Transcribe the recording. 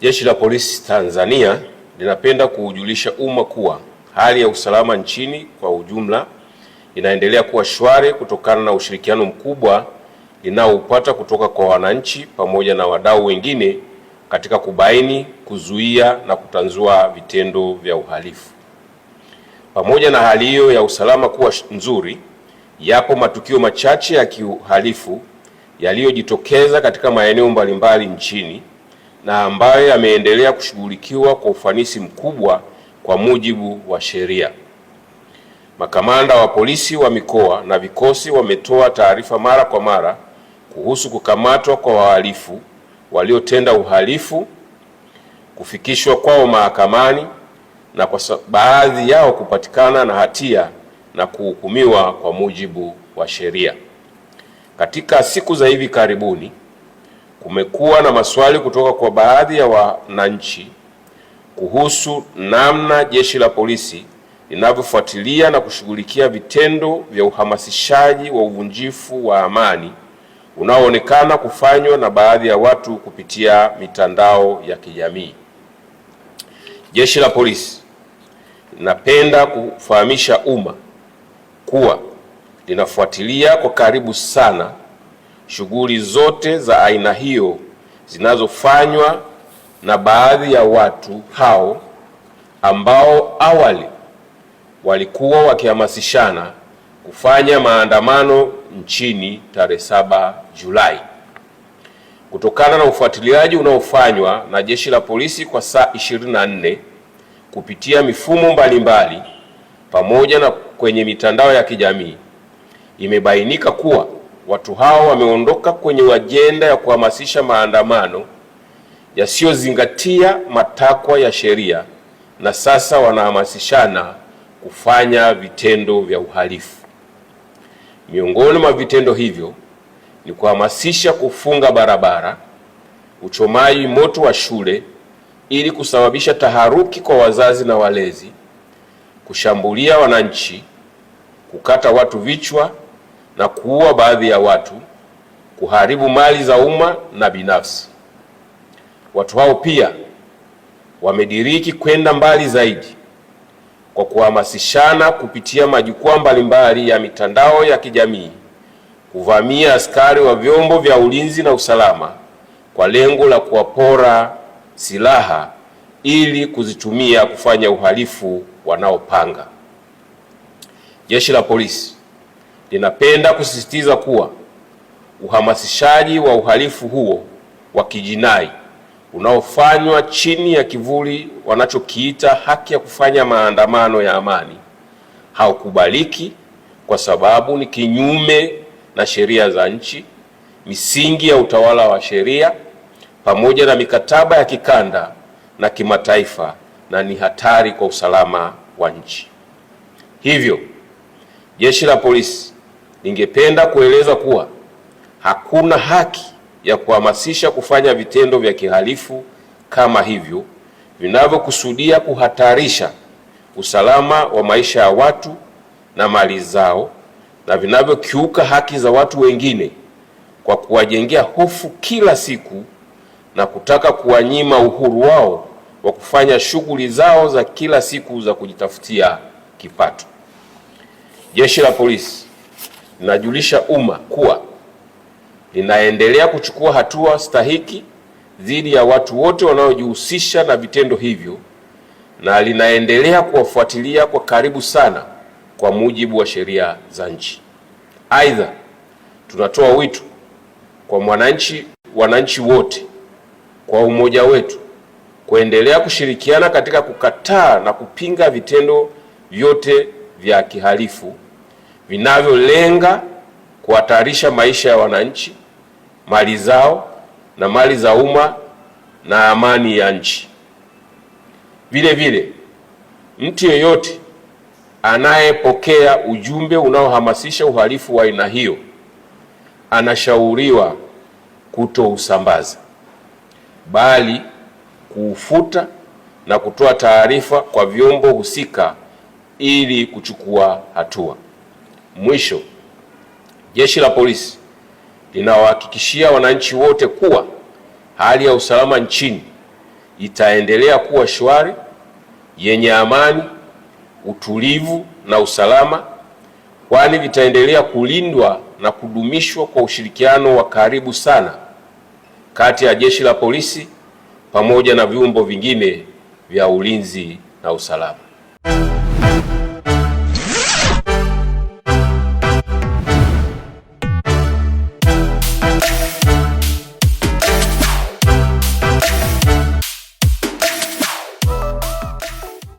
Jeshi la Polisi Tanzania linapenda kuujulisha umma kuwa hali ya usalama nchini kwa ujumla inaendelea kuwa shwari kutokana na ushirikiano mkubwa linaoupata kutoka kwa wananchi pamoja na wadau wengine katika kubaini, kuzuia na kutanzua vitendo vya uhalifu. Pamoja na hali hiyo ya usalama kuwa nzuri, yapo matukio machache ya kiuhalifu yaliyojitokeza katika maeneo mbalimbali nchini na ambayo yameendelea kushughulikiwa kwa ufanisi mkubwa kwa mujibu wa sheria. Makamanda wa polisi wa mikoa na vikosi wametoa taarifa mara kwa mara kuhusu kukamatwa kwa wahalifu waliotenda uhalifu, kufikishwa kwao mahakamani na kwa baadhi yao kupatikana na hatia na kuhukumiwa kwa mujibu wa sheria. Katika siku za hivi karibuni kumekuwa na maswali kutoka kwa baadhi ya wananchi kuhusu namna Jeshi la Polisi linavyofuatilia na kushughulikia vitendo vya uhamasishaji wa uvunjifu wa amani unaoonekana kufanywa na baadhi ya watu kupitia mitandao ya kijamii. Jeshi la Polisi linapenda kufahamisha umma kuwa linafuatilia kwa karibu sana shughuli zote za aina hiyo zinazofanywa na baadhi ya watu hao ambao awali walikuwa wakihamasishana kufanya maandamano nchini tarehe 7 Julai. Kutokana na ufuatiliaji unaofanywa na Jeshi la Polisi kwa saa 24 kupitia mifumo mbalimbali pamoja na kwenye mitandao ya kijamii, imebainika kuwa watu hao wameondoka kwenye ajenda ya kuhamasisha maandamano yasiyozingatia matakwa ya sheria na sasa wanahamasishana kufanya vitendo vya uhalifu. Miongoni mwa vitendo hivyo ni kuhamasisha kufunga barabara, uchomaji moto wa shule ili kusababisha taharuki kwa wazazi na walezi, kushambulia wananchi, kukata watu vichwa na kuua baadhi ya watu, kuharibu mali za umma na binafsi. Watu hao pia wamediriki kwenda mbali zaidi kwa kuhamasishana kupitia majukwaa mbalimbali ya mitandao ya kijamii kuvamia askari wa vyombo vya ulinzi na usalama kwa lengo la kuwapora silaha ili kuzitumia kufanya uhalifu wanaopanga. Jeshi la Polisi linapenda kusisitiza kuwa uhamasishaji wa uhalifu huo wa kijinai unaofanywa chini ya kivuli wanachokiita haki ya kufanya maandamano ya amani haukubaliki kwa sababu ni kinyume na sheria za nchi, misingi ya utawala wa sheria pamoja na mikataba ya kikanda na kimataifa na ni hatari kwa usalama wa nchi. Hivyo, Jeshi la Polisi lingependa kueleza kuwa hakuna haki ya kuhamasisha kufanya vitendo vya kihalifu kama hivyo vinavyokusudia kuhatarisha usalama wa maisha ya watu na mali zao na vinavyokiuka haki za watu wengine kwa kuwajengea hofu kila siku na kutaka kuwanyima uhuru wao wa kufanya shughuli zao za kila siku za kujitafutia kipato. Jeshi la Polisi linajulisha umma kuwa linaendelea kuchukua hatua stahiki dhidi ya watu wote wanaojihusisha na vitendo hivyo na linaendelea kuwafuatilia kwa karibu sana kwa mujibu wa sheria za nchi. Aidha, tunatoa wito kwa wananchi wote kwa umoja wetu kuendelea kushirikiana katika kukataa na kupinga vitendo vyote vya kihalifu vinavyolenga kuhatarisha maisha ya wananchi, mali zao na mali za umma na amani ya nchi. Vile vile, mtu yeyote anayepokea ujumbe unaohamasisha uhalifu wa aina hiyo anashauriwa kutousambaza, bali kuufuta na kutoa taarifa kwa vyombo husika ili kuchukua hatua. Mwisho, Jeshi la Polisi linawahakikishia wananchi wote kuwa hali ya usalama nchini itaendelea kuwa shwari, yenye amani, utulivu na usalama, kwani vitaendelea kulindwa na kudumishwa kwa ushirikiano wa karibu sana kati ya Jeshi la Polisi pamoja na vyombo vingine vya ulinzi na usalama.